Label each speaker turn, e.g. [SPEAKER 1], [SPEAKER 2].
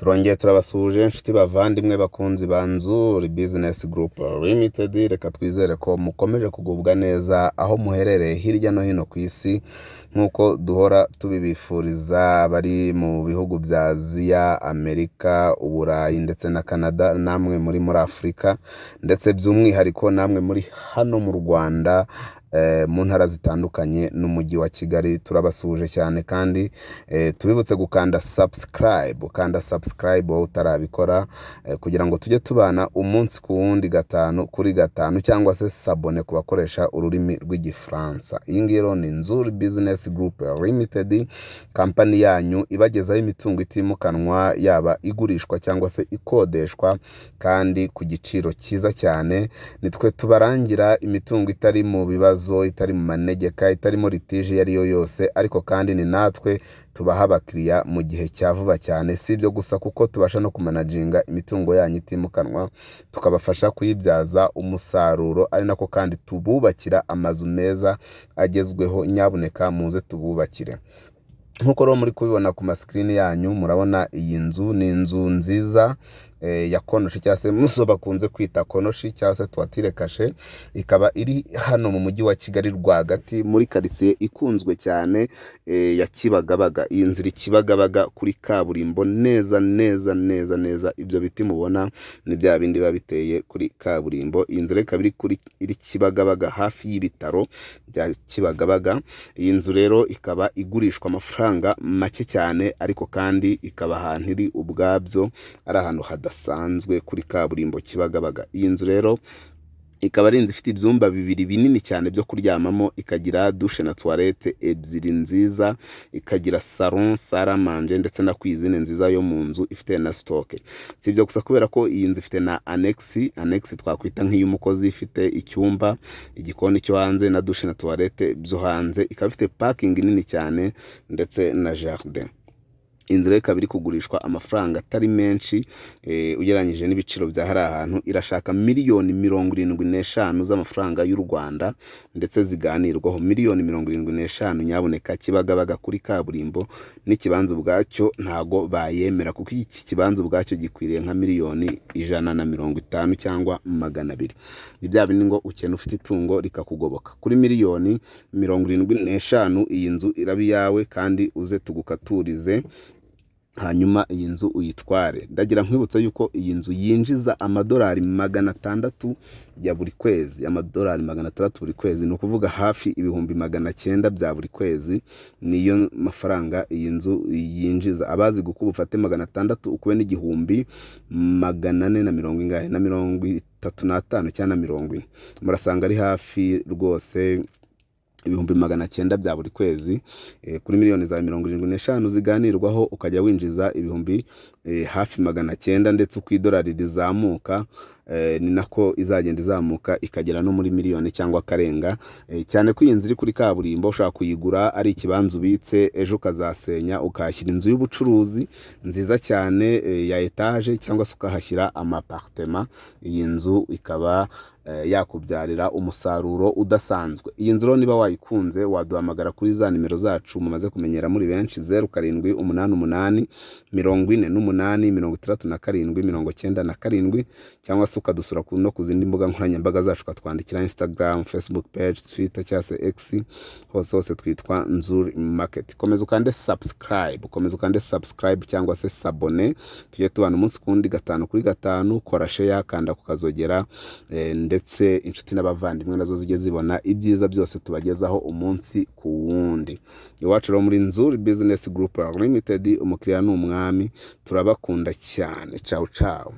[SPEAKER 1] Turongeye turabasuhuje inshuti bavandimwe bakunzi ba Nzuri Business Group Limited. Reka twizere ko mukomeje kugubwa neza aho muherereye hirya no hino ku isi, nk'uko duhora tubibifuriza bari mu bihugu bya Aziya, Amerika, Uburayi ndetse na Canada, namwe muri Afurika, ndetse by'umwihariko namwe muri hano mu Rwanda, mu ntara zitandukanye n'umujyi wa Kigali. Turabasuhuje cyane kandi tubibutse gukanda subscribe wowe utarabikora, kugira ngo tujye tubana umunsi ku wundi gatanu kuri gatanu, cyangwa se sabone ku bakoresha ururimi rw'igifaransa. Iyi ngiyi rero ni Nzuri Business Group Limited, kampani yanyu ibagezaho imitungo itimukanwa, yaba igurishwa cyangwa se ikodeshwa, kandi ku giciro cyiza cyane. Nitwe tubarangira imitungo itari mu bibazo, itari mu manegeka, itarimo litije iyo ari yo yose, ariko kandi ni natwe tubaha abakiriya mu gihe cya vuba cyane. Si ibyo gusa, kuko tubasha no kumanaginga imitungo yanyu itimukanwa, tukabafasha kuyibyaza umusaruro, ari nako kandi tububakira amazu meza agezweho. Nyabuneka muze tububakire. Nk'uko rero muri kubibona ku masikrini yanyu, murabona iyi nzu ni inzu nziza ya konoshi, cyangwa se muzo bakunze kwita konoshi cyangwa se tuwatire kashe. Ikaba iri hano mu mujyi wa Kigali rwagati, muri quartier ikunzwe cyane ya Kibagabaga. Iyi nzu iri Kibagabaga kuri kaburimbo, neza neza neza neza. Ibyo biti mubona ni bya bindi biba biteye kuri kaburimbo. Iyi nzu reka iri Kibagabaga hafi y'ibitaro bya Kibagabaga. Iyi nzu rero ikaba igurishwa amafaranga make cyane, ariko kandi ikaba ahantu iri ubwabyo ari ahantu hadasanzwe kuri kaburimbo Kibagabaga. Iyi nzu rero ikaba ari inzu ifite ibyumba bibiri binini cyane byo kuryamamo, ikagira douche na toilette ebyiri nziza, ikagira salon, salle à manger ndetse na cuisine nziza yo mu nzu, ifite na stock. Si ibyo gusa, kubera ko iyi nzu ifite na annex twakwita nk'iy'umukozi, ifite icyumba, igikoni cyo hanze na douche na toilette byo hanze. Ikaba ifite parking nini cyane ndetse na jardin. Inzu rero ikaba iri kugurishwa amafaranga atari menshi ugereranyije n'ibiciro bya hari ahantu. Irashaka miliyoni 75 z'amafaranga y'u Rwanda, ndetse ziganirwaho miliyoni 75. Nyabuneka Kibagabaga kuri kaburimbo, n'ikibanza ubwacyo ntago bayemera, kuko iki kibanza ubwacyo gikwiriye nka miliyoni 150 cyangwa 200. Ni bya bindi ngo ukene ufite itungo rikakugoboka. Kuri miliyoni 75 iyi nzu irabi yawe, kandi uze tugukaturize, hanyuma iyi nzu uyitware. Ndagira nkwibutsa yuko iyi nzu yinjiza amadolari 600 ya buri kwezi. Amadolari 600 buri kwezi, ni ukuvuga hafi ibihumbi 900 bya buri kwezi. Niyo mafaranga iyi nzu yinjiza. Abazi gukuba ufate 600 ukube n'igihumbi 435 cyangwa 40, murasanga ari hafi rwose ibihumbi 900 bya buri kwezi. Kuri miliyoni za 75 ziganirwaho, ukajya winjiza ibihumbi hafi 900, ndetse uko idolari rizamuka ni nako izagenda izamuka ikagera no muri miliyoni cyangwa karenga. Cyane ko iyi nzu iri kuri kaburimbo, ushaka kuyigura ari ikibanza ubitse, ejo ukazasenya ukahashyira inzu y'ubucuruzi nziza cyane ya etage, cyangwa se ukahashyira amapartema. Iyi nzu ikaba yakubyarira umusaruro udasanzwe. Iyi nzu rero niba wayikunze, waduhamagara kuri za nimero zacu mumaze kumenyera muri benshi, 0788 48 67 97, cyangwa se ukadusura no ku zindi mbuga nkoranyambaga zacu, ukatwandikira Instagram, Facebook page, Twitter cyangwa se X. Hose twitwa Nzuri Market. Komeza ukande subscribe cyangwa se sabone, tujye tubana umunsi kundi gatanu kuri gatanu. Kora share, kanda kukazogera, ndetse inshuti n'abavandimwe nazo zijye zibona ibyiza byose tubagezaho umunsi ku wundi. Iwacu rero muri Nzuri Business Group Limited, umukiriya ni umwami. Turabakunda cyane. Ciao ciao.